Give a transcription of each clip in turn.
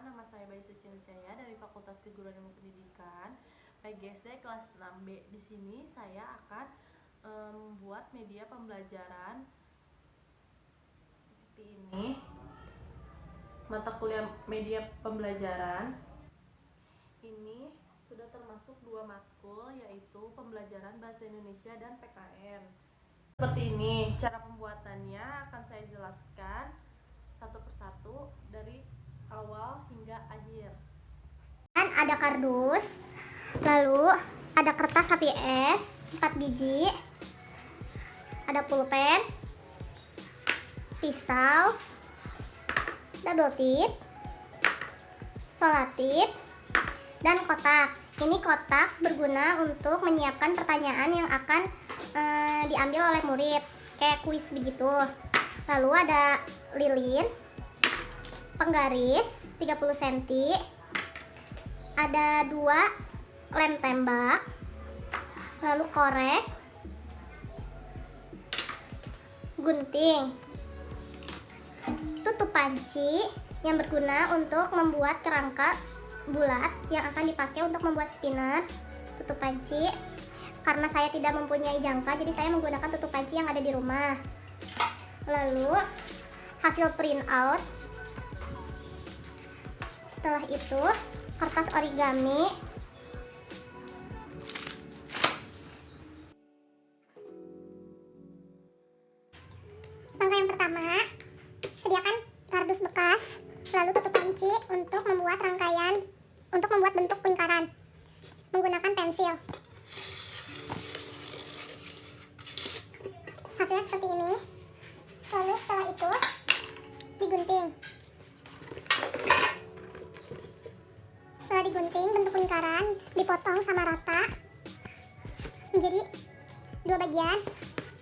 nama saya Bayu Suci Nucaya dari Fakultas Keguruan Ilmu Pendidikan PGSD kelas 6B. Di sini saya akan membuat media pembelajaran seperti ini. Mata kuliah media pembelajaran ini sudah termasuk 2 matkul, yaitu pembelajaran bahasa Indonesia dan PKN. Seperti ini cara pembuatannya, akan saya jelaskan satu persatu dari awal hingga akhir. Dan ada kardus, lalu ada kertas HPS 4 biji, ada pulpen, pisau, double tip, solatip, dan kotak. Ini kotak berguna untuk menyiapkan pertanyaan yang akan diambil oleh murid, kayak kuis begitu. Lalu ada lilin, penggaris 30 cm, ada 2 lem tembak, lalu korek, gunting, tutup panci yang berguna untuk membuat kerangka bulat yang akan dipakai untuk membuat spinner, tutup panci. Karena saya tidak mempunyai jangka, jadi saya menggunakan tutup panci yang ada di rumah. Lalu hasil print out. Setelah itu kertas origami, langkah yang pertama, sediakan kardus bekas, lalu tutup panci untuk membuat rangkaian, untuk membuat bentuk lingkaran menggunakan pensil. Hasilnya seperti ini. Lalu setelah itu digunting. Setelah digunting, bentuk lingkaran dipotong sama rata menjadi 2 bagian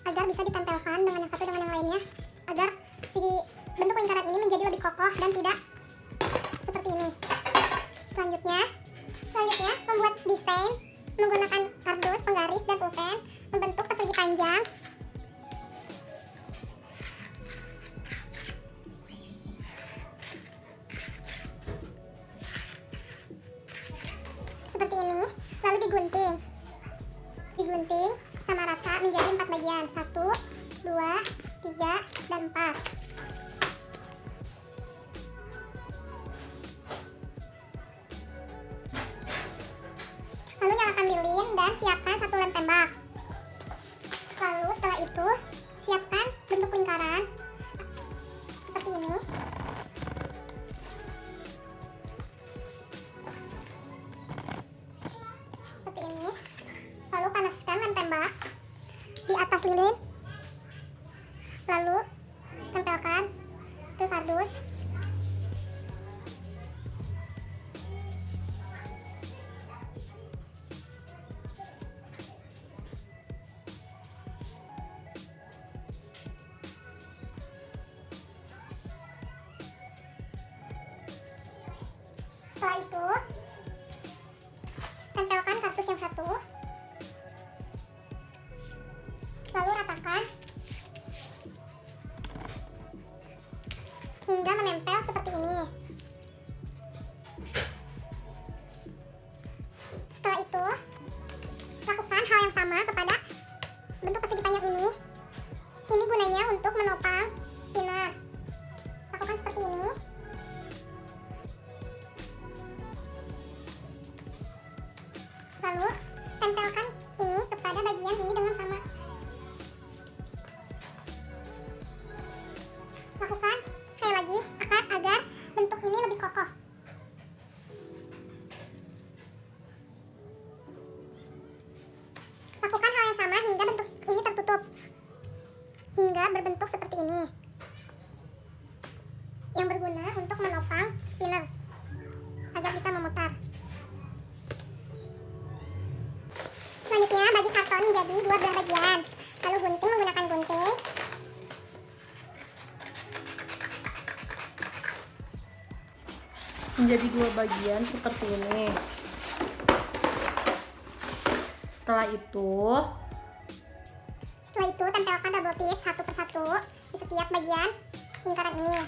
agar bisa ditempelkan dengan yang satu dengan yang lainnya, agar si bentuk lingkaran ini menjadi lebih kokoh dan tidak seperti ini. Selanjutnya membuat desain menggunakan kardus, penggaris, dan pulpen, membentuk persegi panjang. Seperti ini, lalu digunting sama rata menjadi 4 bagian, 1, 2, 3, dan 4. Lalu nyalakan lilin dan siapkan 1 lem tembak. Lalu setelah itu siapkan bentuk lingkaran seperti ini. Lalu panaskan lem tembak di atas lilin, lalu tempelkan ke kardus. Setelah itu tempelkan kardus yang satu, lalu ratakan hingga menempel seperti ini. Setelah itu lakukan hal yang sama kepada bentuk persegi panjang ini. Ini gunanya untuk menopang spinner. Lakukan seperti ini. Lalu tempelkan ini kepada bagian ini dengan sama. Lakukan sekali lagi agar bentuk ini lebih kokoh. Lakukan hal yang sama hingga bentuk ini tertutup, hingga berbentuk seperti ini, yang berguna untuk menopang spinner agar bisa memutar. Selanjutnya bagi karton menjadi 2 belah bagian, lalu gunting menggunakan gunting. Menjadi 2 bagian seperti ini. Setelah itu tempelkan double tip satu persatu di setiap bagian lingkaran ini.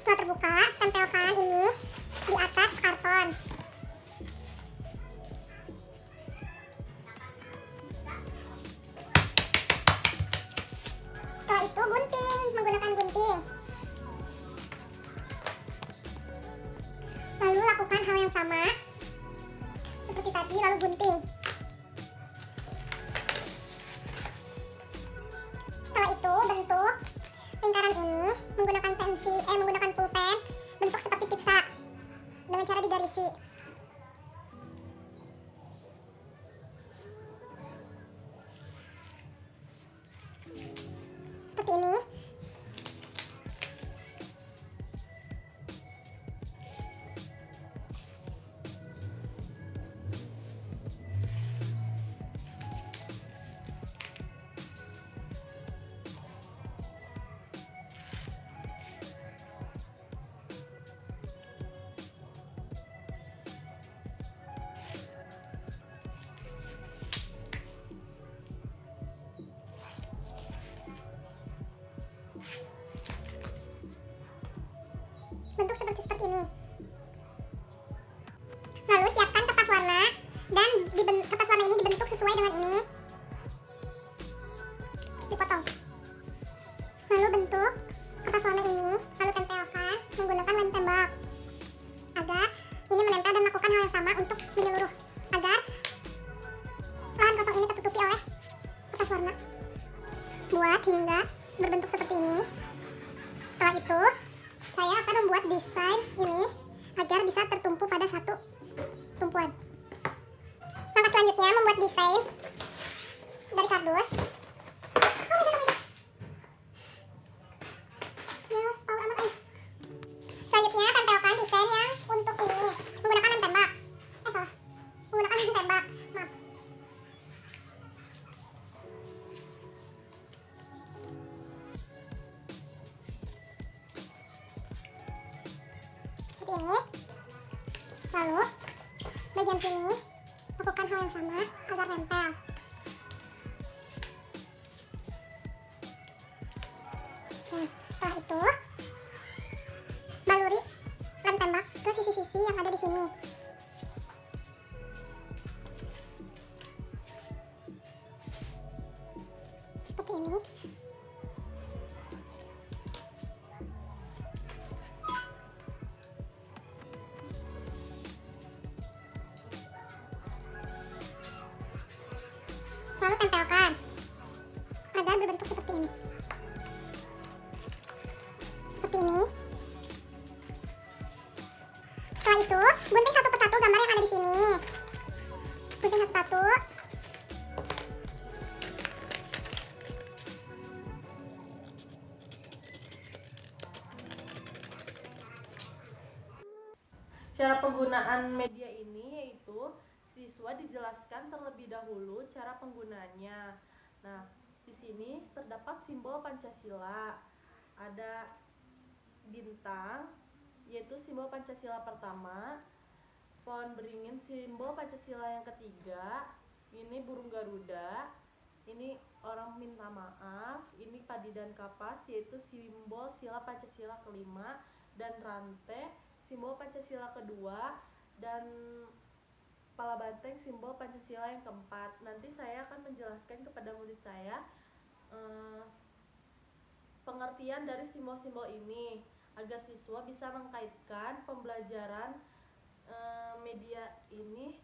Setelah terbuka, tempelkan ini di atas karton. Setelah itu gunting menggunakan gunting. Lalu lakukan hal yang sama seperti tadi, lalu gunting. Setelah itu bentuk lingkaran ini menggunakan menggunakan pulpen, bentuk seperti pizza dengan cara digarisi. Seperti ini. Bentuk seperti ini. Lalu siapkan kertas warna dan kertas warna ini dibentuk sesuai dengan ini. Dipotong. Lalu bentuk kertas warna ini, lalu tempelkan menggunakan lem tembak agar ini menempel, dan lakukan hal yang sama untuk menyeluruh agar lahan kosong ini tertutupi oleh kertas warna. Buat hingga berbentuk seperti ini. Setelah itu saya akan membuat desain ini agar bisa tertumpu pada satu tumpuan. Langkah selanjutnya membuat desain dari kardus. Selanjutnya tempelkan desain yang untuk ini menggunakan lem tembak. Menggunakan lem tembak. Maaf. Seperti ini. Lalu bagian sini lakukan hal yang sama agar nempel. Nah, setelah itu baluri lem tembak ke sisi-sisi yang ada di sini. Seperti ini. Lalu tempelkan agar berbentuk seperti ini. Seperti ini. Setelah itu, gunting satu persatu gambar yang ada di sini. Gunting satu-satu. Cara penggunaan media ini yaitu siswa dijelaskan terlebih dahulu cara penggunaannya. Nah, di sini terdapat simbol Pancasila. Ada bintang, yaitu simbol Pancasila pertama. Pohon beringin, simbol Pancasila yang ketiga. Ini burung Garuda. Ini orang minta maaf. Ini padi dan kapas, yaitu simbol sila Pancasila kelima. Dan rantai, simbol Pancasila kedua, dan kepala banteng simbol Pancasila yang keempat. Nanti saya akan menjelaskan kepada murid saya pengertian dari simbol-simbol ini agar siswa bisa mengkaitkan pembelajaran media ini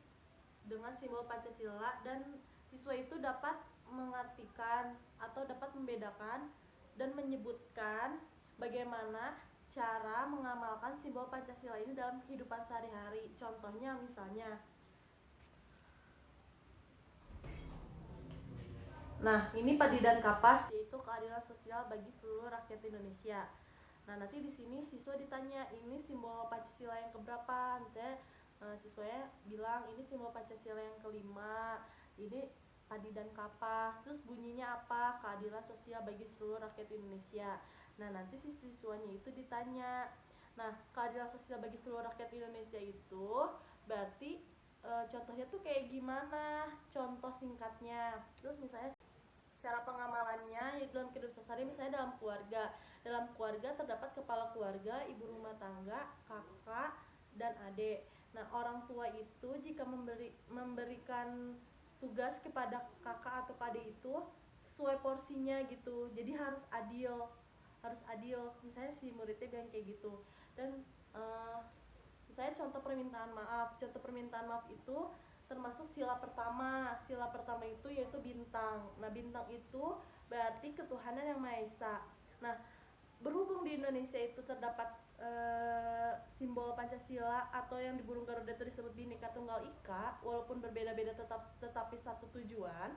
dengan simbol Pancasila, dan siswa itu dapat mengartikan atau dapat membedakan dan menyebutkan bagaimana cara mengamalkan simbol Pancasila ini dalam kehidupan sehari-hari. Contohnya misalnya, nah ini padi dan kapas, yaitu keadilan sosial bagi seluruh rakyat Indonesia. Nah, nanti di sini siswa ditanya ini simbol Pancasila yang keberapa. Misalnya siswanya bilang ini simbol Pancasila yang kelima, ini padi dan kapas, terus bunyinya apa? Keadilan sosial bagi seluruh rakyat Indonesia. Nah, nanti si siswanya itu ditanya, nah keadilan sosial bagi seluruh rakyat Indonesia itu berarti contohnya tuh kayak gimana? Contoh singkatnya. Terus misalnya cara pengamalannya yaitu dalam kehidupan sehari, misalnya dalam keluarga. Dalam keluarga terdapat kepala keluarga, ibu rumah tangga, kakak, dan adik. Nah, orang tua itu jika memberikan tugas kepada kakak atau adik itu sesuai porsinya gitu. Jadi harus adil. Misalnya si muridnya bilang kayak gitu. Dan misalnya contoh permintaan maaf itu termasuk sila pertama itu yaitu bintang. Nah, bintang itu berarti ketuhanan yang Maha Esa. Nah, berhubung di Indonesia itu terdapat simbol Pancasila atau yang di burung Garuda itu disebut Bhinneka Tunggal Ika, walaupun berbeda-beda tetapi satu tujuan.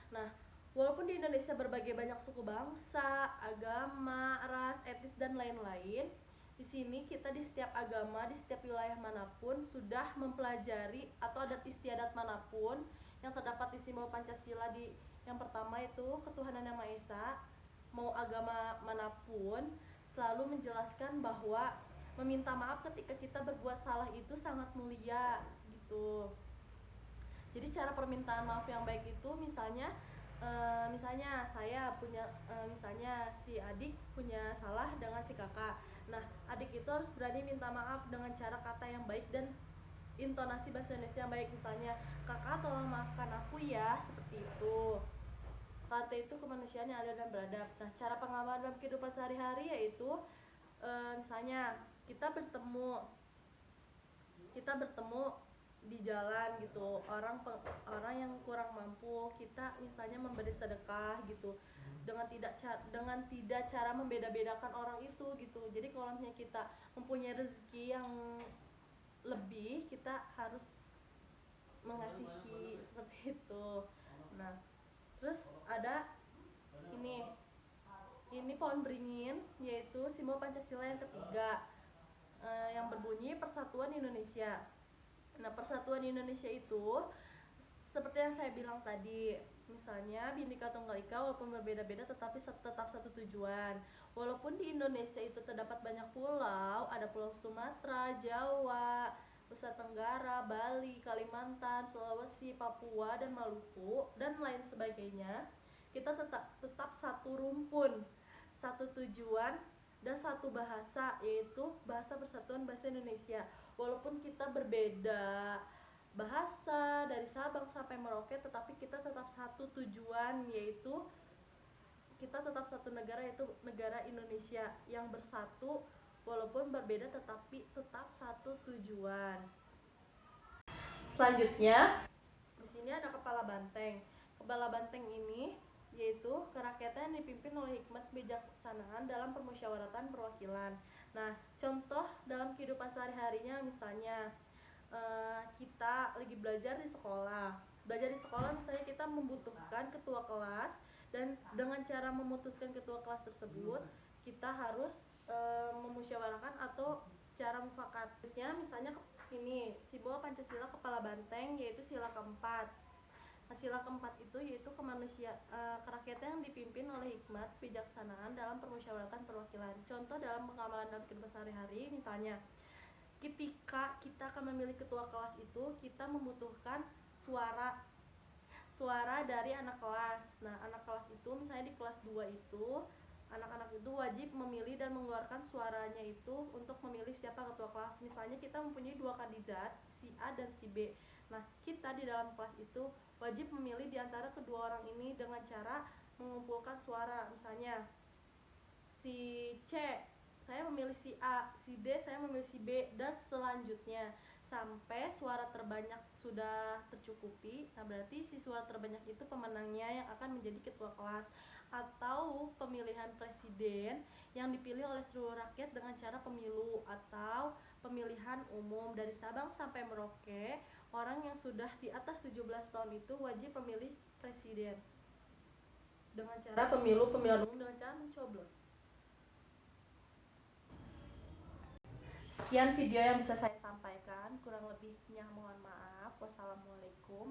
Nah, walaupun di Indonesia berbagai banyak suku bangsa, agama, ras, etnis, dan lain-lain, di sini kita di setiap agama, di setiap wilayah manapun sudah mempelajari atau adat istiadat manapun yang terdapat di simbol Pancasila. Yang pertama itu ketuhanan yang Maha Esa. Mau agama manapun selalu menjelaskan bahwa meminta maaf ketika kita berbuat salah itu sangat mulia gitu. Jadi cara permintaan maaf yang baik itu misalnya saya punya misalnya si adik punya salah dengan si kakak. Nah, adik itu harus berani minta maaf dengan cara kata yang baik dan intonasi bahasa Indonesia yang baik. Misalnya, kakak tolong maafkan aku ya, seperti itu. Kata itu kemanusiaan yang adil dan beradab. Nah, cara pengamalan dalam kehidupan sehari-hari yaitu misalnya kita bertemu di jalan gitu, orang yang kurang mampu, kita misalnya memberi sedekah gitu, dengan tidak cara membeda-bedakan orang itu gitu. Jadi kalau misalnya kita mempunyai rezeki yang lebih, kita harus mengasihi, seperti itu. Nah, terus ada ini pohon beringin, yaitu simbol Pancasila yang ketiga, yang berbunyi Persatuan Indonesia. Nah, Persatuan Indonesia itu seperti yang saya bilang tadi, misalnya Bhinneka Tunggal Ika walaupun berbeda-beda tetapi tetap satu tujuan. Walaupun di Indonesia itu terdapat banyak pulau, ada Pulau Sumatera, Jawa, Nusa Tenggara, Bali, Kalimantan, Sulawesi, Papua, dan Maluku, dan lain sebagainya, kita tetap satu rumpun, satu tujuan, dan satu bahasa, yaitu Bahasa Persatuan Bahasa Indonesia. Walaupun kita berbeda bahasa dari Sabang sampai Merauke, tetapi kita tetap satu tujuan, yaitu kita tetap satu negara, yaitu negara Indonesia yang bersatu walaupun berbeda tetapi tetap satu tujuan. Selanjutnya, di sini ada kepala banteng. Kepala banteng ini yaitu kerakyatan yang dipimpin oleh hikmat kebijaksanaan dalam permusyawaratan perwakilan. Nah, contoh dalam kehidupan sehari-harinya misalnya kita lagi belajar di sekolah. Misalnya kita membutuhkan ketua kelas, dan dengan cara memutuskan ketua kelas tersebut, kita harus memusyawarahkan atau secara mufakat. Misalnya ini simbol Pancasila kepala banteng yaitu sila keempat. Nah, sila keempat itu yaitu kerakyatan yang dipimpin oleh hikmat kebijaksanaan dalam permusyawaratan perwakilan. Contoh dalam pengamalan dalam kehidupan sehari-hari, misalnya ketika kita akan memilih ketua kelas itu, kita membutuhkan suara dari anak kelas. Nah, anak kelas itu misalnya di kelas 2 itu, anak-anak itu wajib memilih dan mengeluarkan suaranya itu untuk memilih siapa ketua kelas. Misalnya kita mempunyai 2 kandidat, si A dan si B. Nah, kita di dalam kelas itu wajib memilih di antara kedua orang ini dengan cara mengumpulkan suara. Misalnya si C, saya memilih si A, si D, saya memilih si B, dan selanjutnya sampai suara terbanyak sudah tercukupi. Nah, berarti si suara terbanyak itu pemenangnya yang akan menjadi ketua kelas. Atau pemilihan presiden yang dipilih oleh seluruh rakyat dengan cara pemilu atau pemilihan umum. Dari Sabang sampai Merauke, orang yang sudah di atas 17 tahun itu wajib memilih presiden dengan cara pemilihan umum dengan cara mencoblos. Sekian video yang bisa saya sampaikan, kurang lebihnya mohon maaf. Wassalamualaikum